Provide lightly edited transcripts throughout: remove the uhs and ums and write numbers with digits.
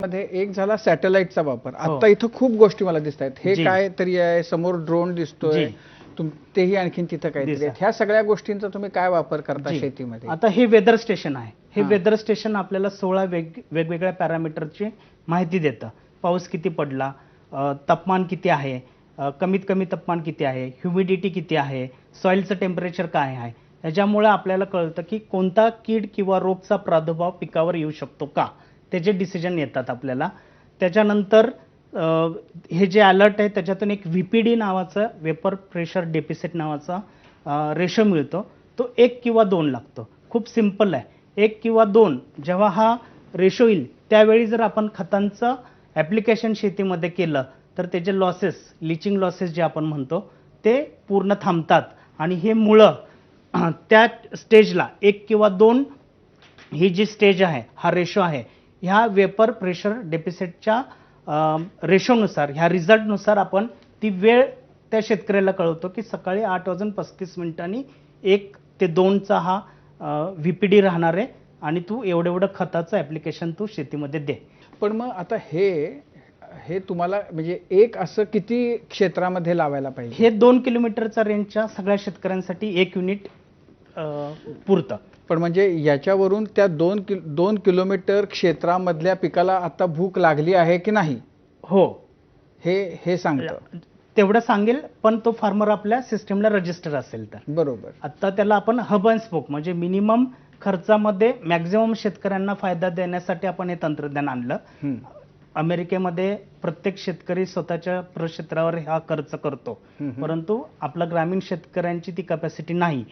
मध्ये एक झाला सॅटेलाइटचा वापर. हो. आता इथं खूप गोष्टी मला दिसत आहेत. हे जी. काय तरी आहे, समोर ड्रोन दिसतोय, जी. तेही आणखीन तिथं काहीतरी दिसा. आहेत. ह्या सगळ्या गोष्टींचा तुम्ही काय वापर करता जी. शेतीमध्ये? आता हे वेदर स्टेशन आहे. हे हां. वेदर स्टेशन आपल्याला 16 वेगवेगळ्या पॅरामीटरची माहिती देतं. पाऊस किती पडला, तापमान किती आहे, कमीत कमी तापमान किती आहे, ह्युमिडिटी किती आहे, सॉइलचं टेम्परेचर काय आहे. याच्यामुळे आपल्याला कळतं की कोणता कीड किंवा रोगचा प्रादुर्भाव पिकावर येऊ शकतो का, त्याचे डिसिजन येतात आपल्याला. त्याच्यानंतर हे जे अलर्ट आहे त्याच्यातून एक VPD नावाचं, वेपर प्रेशर डेफिसिट नावाचा रेशो मिळतो. तो 1 किंवा 2 लागतो. खूप सिंपल आहे. 1 किंवा 2 जेव्हा हा रेशो येईल त्यावेळी जर आपण खतांचं ॲप्लिकेशन शेतीमध्ये केलं तर त्याचे लॉसेस, लिचिंग लॉसेस जे आपण म्हणतो ते पूर्ण थांबतात. आणि हे मुळं त्या स्टेजला 1 किंवा 2 ही जी स्टेज आहे, हा रेशो आहे, ह्या वेपर प्रेशर डेफिसिटच्या रेशोनुसार, ह्या रिझल्टनुसार आपण ती वेळ त्या शेतकऱ्याला कळवतो की सकाळी 8:35 1 ते 2चा हा VPD राहणार आहे आणि तू एवढं खताचं ॲप्लिकेशन तू शेतीमध्ये दे. पण मग आता हे तुम्हाला म्हणजे एक असं किती क्षेत्रामध्ये लावायला पाहिजे? हे 2 किलोमीटरचा रेंजच्या सगळ्या शेतकऱ्यांसाठी 1 युनिट पुरतं. पण म्हणजे याच्यावरून त्या 2 किलोमीटर क्षेत्रामधल्या पिकाला आता भूक लागली आहे की नाही, हो, हे सांगतं. तेवढं सांगेल, पण तो फार्मर आपल्या सिस्टमला रजिस्टर असेल तर. बरोबर. आता त्याला आपण हब अँड स्पोक म्हणजे मिनिमम खर्चामध्ये मॅक्झिमम शेतकऱ्यांना फायदा देण्यासाठी आपण हे तंत्रज्ञान आणलं. हं. अमेरिकेमध्ये प्रत्येक शेतकरी स्वतःच्या प्रक्षेत्रावर हा खर्च करतो, परंतु आपल्या ग्रामीण शेतकऱ्यांची ती कॅपॅसिटी नाही.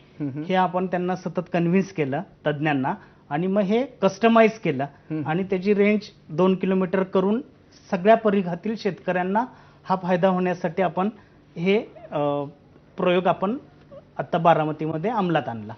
हे आपण त्यांना सतत कन्व्हिन्स केलं तज्ज्ञांना आणि मग हे कस्टमाइज केलं आणि त्याची रेंज 2 किलोमीटर करून सगळ्या परिघातील शेतकऱ्यांना हा फायदा होण्यासाठी आपण हे प्रयोग आपण आता बारामतीमध्ये अंमलात आणला.